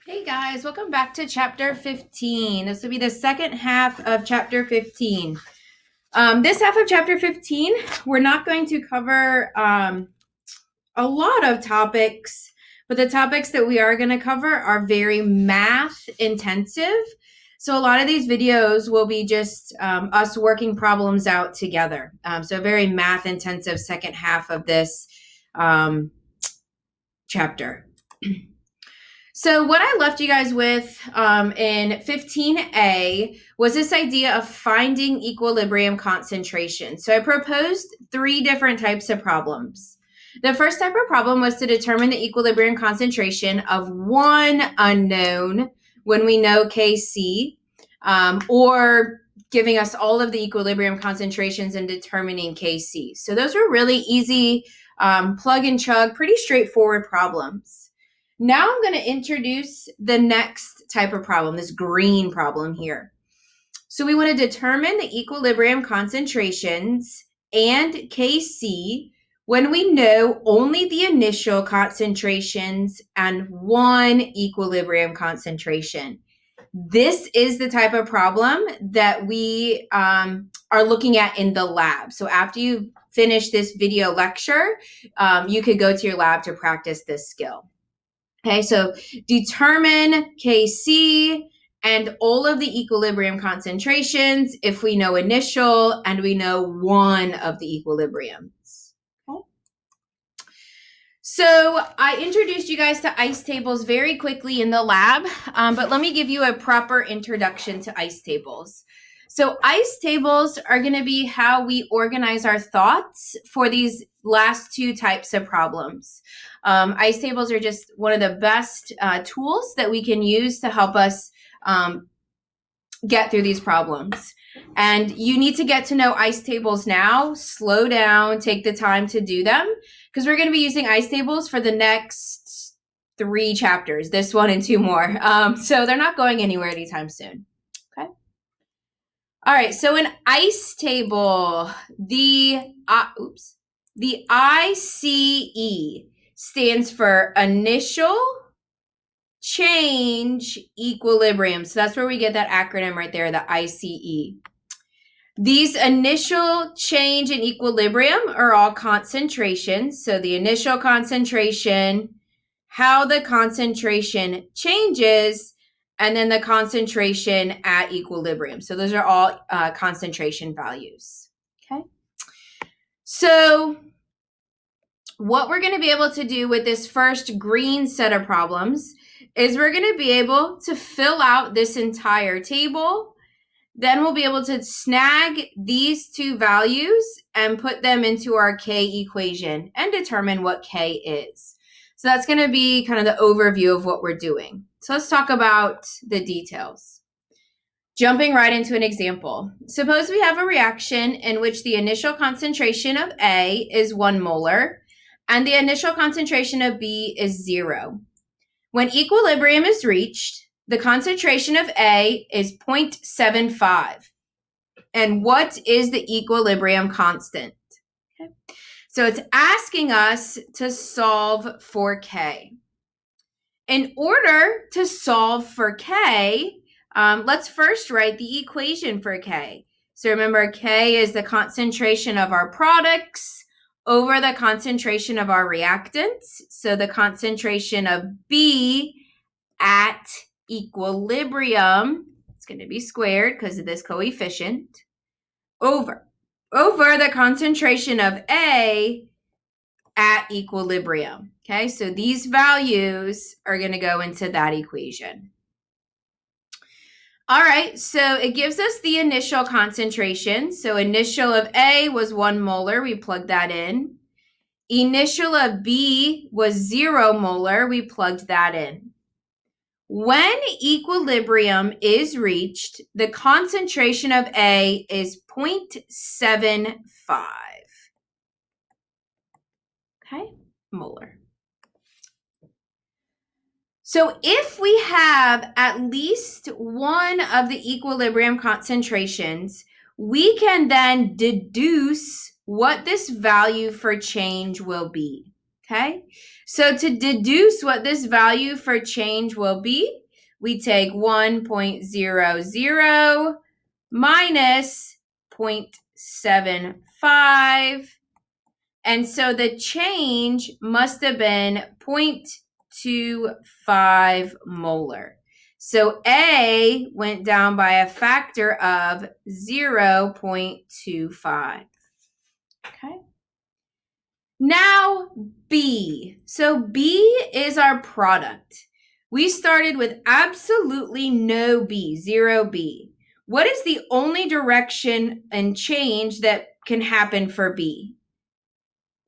Hey guys, welcome back to chapter 15. This will be the second half of chapter 15. This half of chapter 15, we're not going to cover a lot of topics, but the topics that we are going to cover are very math intensive. So a lot of these videos will be just us working problems out together. So a very math intensive second half of this chapter. So what I left you guys with in 15a was this idea of finding equilibrium concentration. So I proposed three different types of problems. The first type of problem was to determine the equilibrium concentration of one unknown when we know Kc, or giving us all of the equilibrium concentrations and determining Kc. So those were really easy, plug and chug, pretty straightforward problems. Now I'm going to introduce the next type of problem, this green problem here. So we want to determine the equilibrium concentrations and Kc when we know only the initial concentrations and one equilibrium concentration. This is the type of problem that we are looking at in the lab. So after you finish this video lecture, you could go to your lab to practice this skill. Okay, so determine Kc and all of the equilibrium concentrations if we know initial and we know one of the equilibriums. Okay. So I introduced you guys to ice tables very quickly in the lab, but let me give you a proper introduction to ice tables. So ice tables are going to be how we organize our thoughts for these last two types of problems. Ice tables are just one of the best tools that we can use to help us get through these problems. And you need to get to know ice tables now. Slow down, take the time to do them, because we're going to be using ice tables for the next 3 chapters, this one and 2 more. So they're not going anywhere anytime soon. Okay. All right, so an ice table, the ICE stands for initial change equilibrium. So that's where we get that acronym right there, the ICE. These initial change and equilibrium are all concentrations. So the initial concentration, how the concentration changes, and then the concentration at equilibrium. So those are all concentration values. Okay. So what we're going to be able to do with this first green set of problems is we're going to be able to fill out this entire table. Then we'll be able to snag these two values and put them into our K equation and determine what K is. So that's going to be kind of the overview of what we're doing. So let's talk about the details. Jumping right into an example. Suppose we have a reaction in which the initial concentration of A is 1 molar and the initial concentration of B is 0. When equilibrium is reached, the concentration of A is 0.75. And what is the equilibrium constant? Okay. So it's asking us to solve for K. In order to solve for K, let's first write the equation for K. So remember, K is the concentration of our products over the concentration of our reactants. So the concentration of B at equilibrium, it's going to be squared because of this coefficient, over the concentration of A at equilibrium. Okay, so these values are going to go into that equation. All right, so it gives us the initial concentration. So initial of A was 1 molar. We plugged that in. Initial of B was 0 molar. We plugged that in. When equilibrium is reached, the concentration of A is 0.75. Okay, molar. So if we have at least one of the equilibrium concentrations, we can then deduce what this value for change will be. Okay, so to deduce what this value for change will be, we take 1.00 minus 0.75. And so the change must have been 0.25 molar. So A went down by a factor of 0.25. Okay. Now B. So B is our product. We started with absolutely no B, 0B. What is the only direction and change that can happen for B?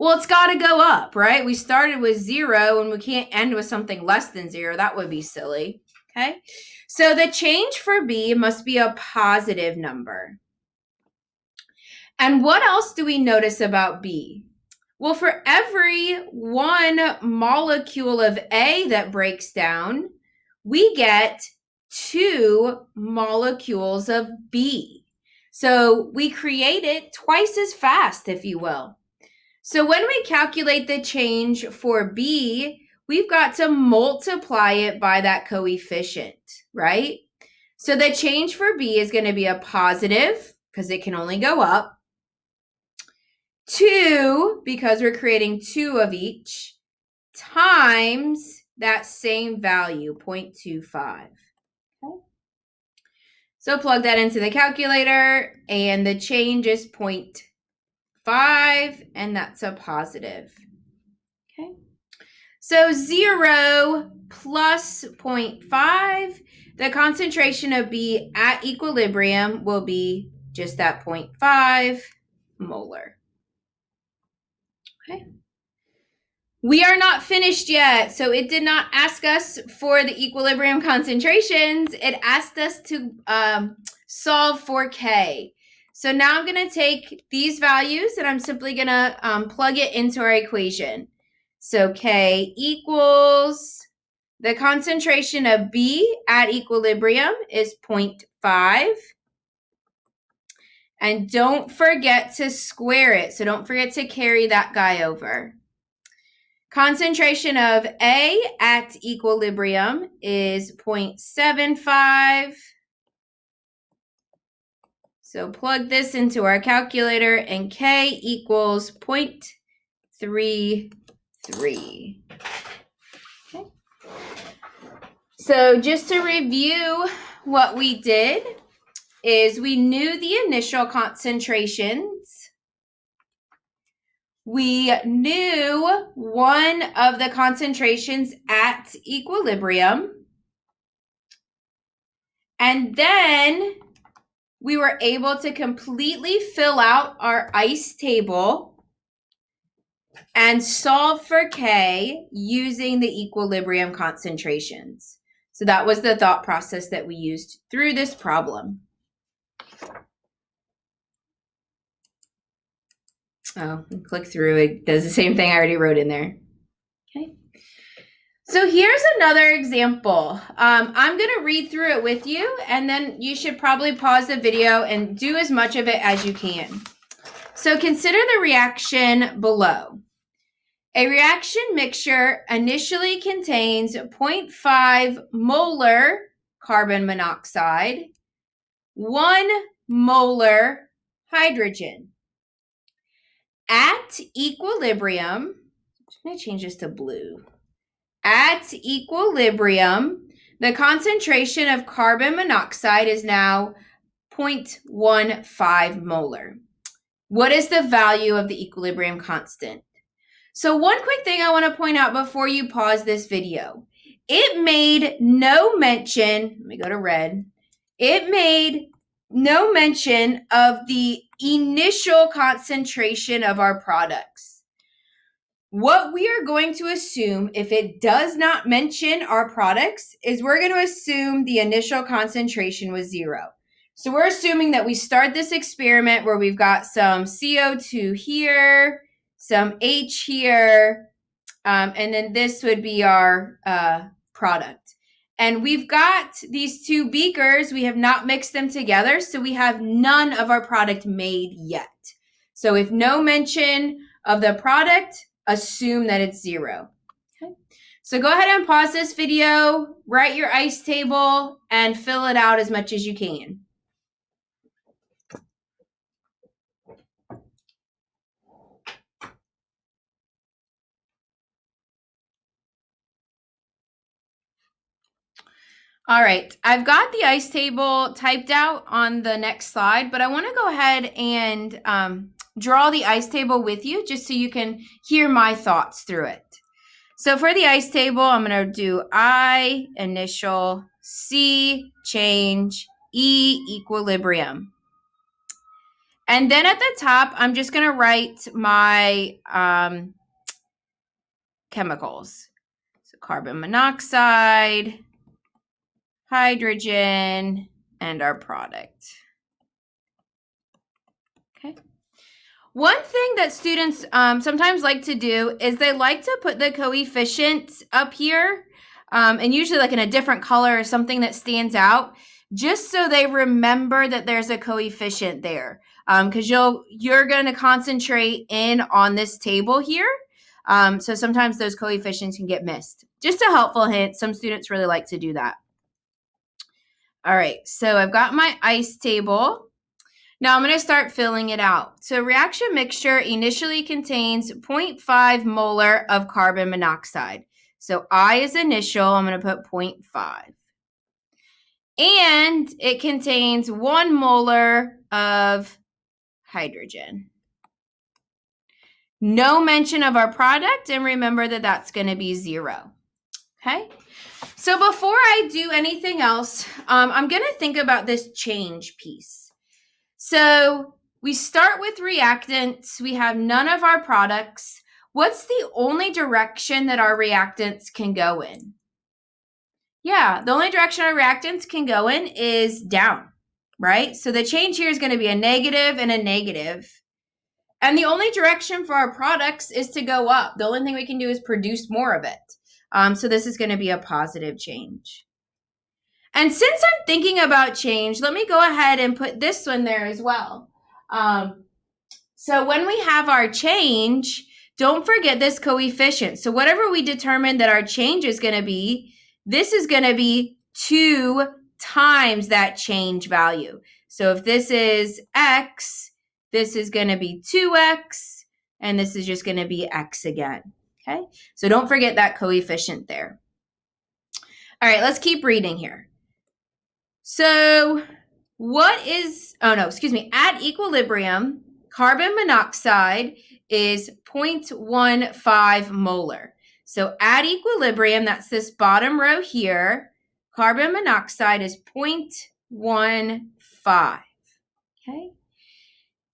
Well, it's got to go up, right? We started with 0 and we can't end with something less than 0. That would be silly. Okay. So the change for B must be a positive number. And what else do we notice about B? Well, for every one molecule of A that breaks down, we get 2 molecules of B. So we create it twice as fast, if you will. So when we calculate the change for B, we've got to multiply it by that coefficient, right? So the change for B is going to be a positive because it can only go up. 2, because we're creating 2 of each, times that same value, 0.25. Okay. So plug that into the calculator, and the change is 0.5, and that's a positive. Okay. So 0 plus 0.5, the concentration of B at equilibrium will be just that 0.5 molar. Okay. We are not finished yet. So it did not ask us for the equilibrium concentrations. It asked us to solve for K. So now I'm going to take these values and I'm simply going to plug it into our equation. So K equals the concentration of B at equilibrium is 0.5. And don't forget to square it. So don't forget to carry that guy over. Concentration of A at equilibrium is 0.75. So plug this into our calculator and K equals 0.33. Okay. So just to review what we did is we knew the initial concentrations. We knew one of the concentrations at equilibrium. And then we were able to completely fill out our ICE table and solve for K using the equilibrium concentrations. So that was the thought process that we used through this problem. Oh, click through. It does the same thing I already wrote in there. Okay. So here's another example. I'm going to read through it with you, and then you should probably pause the video and do as much of it as you can. So consider the reaction below. A reaction mixture initially contains 0.5 molar carbon monoxide, 1 molar hydrogen. At equilibrium, I'm going to change this to blue. At equilibrium, the concentration of carbon monoxide is now 0.15 molar. What is the value of the equilibrium constant? So one quick thing I want to point out before you pause this video. It made no mention, let me go to red. It made no mention of the initial concentration of our products. What we are going to assume, if it does not mention our products, is we're going to assume the initial concentration was 0. So we're assuming that we start this experiment where we've got some CO2 here, some H here, and then this would be our product. And we've got these 2 beakers. We have not mixed them together, so we have none of our product made yet. So if no mention of the product, assume that it's 0. Okay. So go ahead and pause this video, write your ice table, and fill it out as much as you can. All right, I've got the ice table typed out on the next slide, but I want to go ahead and draw the ice table with you just so you can hear my thoughts through it. So for the ice table, I'm going to do I, initial, C, change, E, equilibrium. And then at the top, I'm just going to write my chemicals. So carbon monoxide, hydrogen, and our product. Okay. One thing that students sometimes like to do is they like to put the coefficient up here, and usually like in a different color or something that stands out, just so they remember that there's a coefficient there. Because you're going to concentrate in on this table here. So sometimes those coefficients can get missed. Just a helpful hint. Some students really like to do that. All right, so I've got my ice table. Now I'm going to start filling it out. So reaction mixture initially contains 0.5 molar of carbon monoxide. So I is initial, I'm going to put 0.5. And it contains 1 molar of hydrogen. No mention of our product, and remember that that's going to be 0. Okay? So before I do anything else, I'm going to think about this change piece. So we start with reactants. We have none of our products. What's the only direction that our reactants can go in? Yeah, the only direction our reactants can go in is down, right? So the change here is going to be a negative and a negative. And the only direction for our products is to go up. The only thing we can do is produce more of it. So this is going to be a positive change. And since I'm thinking about change, let me go ahead and put this one there as well. So when we have our change, don't forget this coefficient. So whatever we determine that our change is going to be, this is going to be 2 times that change value. So if this is x, this is going to be 2x, and this is just going to be x again. Okay, so don't forget that coefficient there. All right, let's keep reading here. So at equilibrium, carbon monoxide is 0.15 molar. So at equilibrium, that's this bottom row here, carbon monoxide is 0.15. Okay.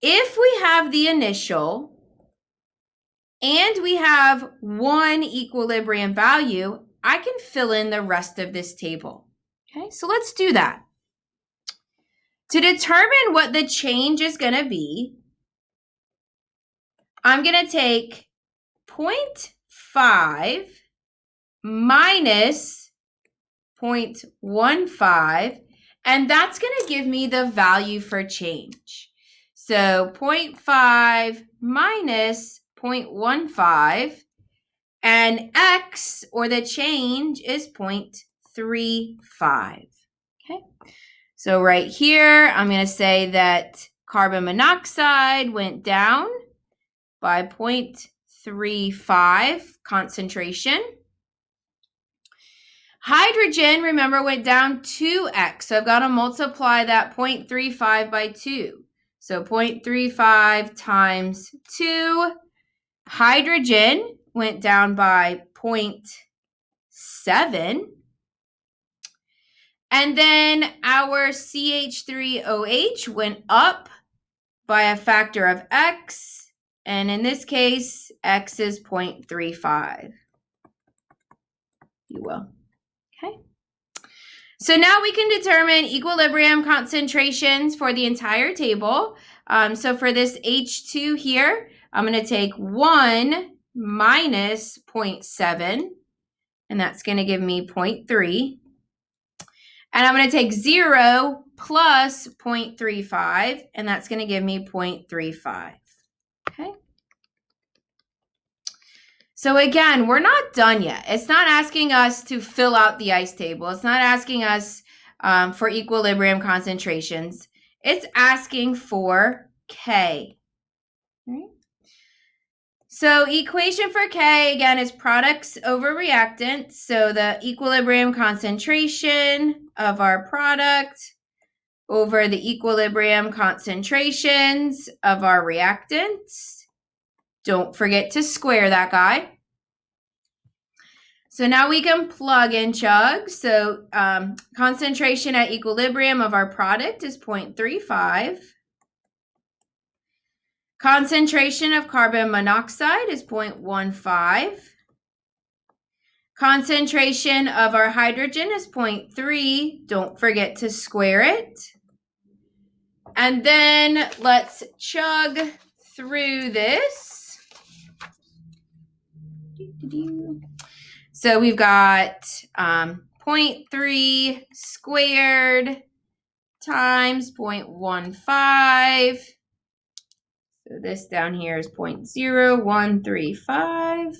If we have the initial and we have 1 equilibrium value, I can fill in the rest of this table. Okay, so let's do that. To determine what the change is going to be, I'm going to take 0.5 minus 0.15, and that's going to give me the value for change. So 0.5 minus 0.15, and x, or the change, is 0.35. Okay. So right here, I'm going to say that carbon monoxide went down by 0.35 concentration. Hydrogen, remember, went down 2x. So I've got to multiply that 0.35 by 2. So 0.35 times 2. Hydrogen went down by 0.7. And then our CH3OH went up by a factor of x. And in this case, x is 0.35. You will. Okay. So now we can determine equilibrium concentrations for the entire table. So for this H2 here, I'm going to take 1 minus 0.7, and that's going to give me 0.3. And I'm going to take 0 plus 0.35, and that's going to give me 0.35. Okay. So again, we're not done yet. It's not asking us to fill out the ice table. It's not asking us for equilibrium concentrations. It's asking for K. Right? So equation for K, again, is products over reactants. So the equilibrium concentration of our product over the equilibrium concentrations of our reactants. Don't forget to square that guy. So now we can plug in chug. So concentration at equilibrium of our product is 0.35. Concentration of carbon monoxide is 0.15. Concentration of our hydrogen is 0.3. Don't forget to square it. And then let's chug through this. So we've got 0.3 squared times 0.15. So this down here is 0.0135. I'm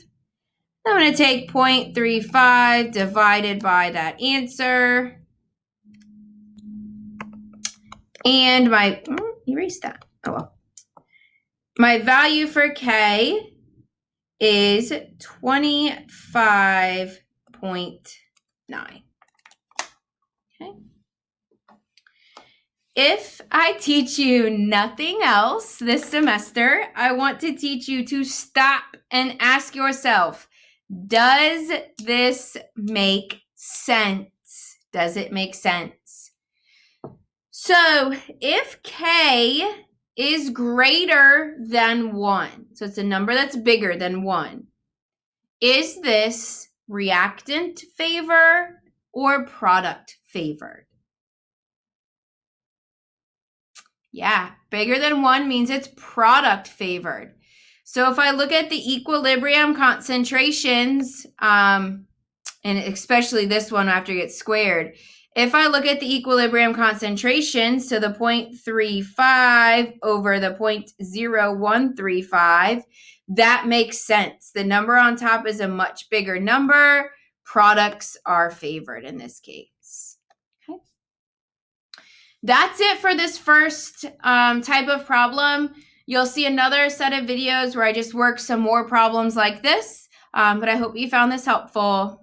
going to take 0.35 divided by that answer. And erase that. Oh well. My value for K is 25.9. Okay. If I teach you nothing else this semester, I want to teach you to stop and ask yourself, does this make sense? Does it make sense? So if K is greater than 1, so it's a number that's bigger than 1, is this reactant favor or product favored? Yeah, bigger than 1 means it's product favored. So if I look at the equilibrium concentrations, and especially this one after it gets squared, if I look at the equilibrium concentrations, so the 0.35 over the 0.0135, that makes sense. The number on top is a much bigger number. Products are favored in this case. Okay. That's it for this first type of problem. You'll see another set of videos where I just work some more problems like this, but I hope you found this helpful.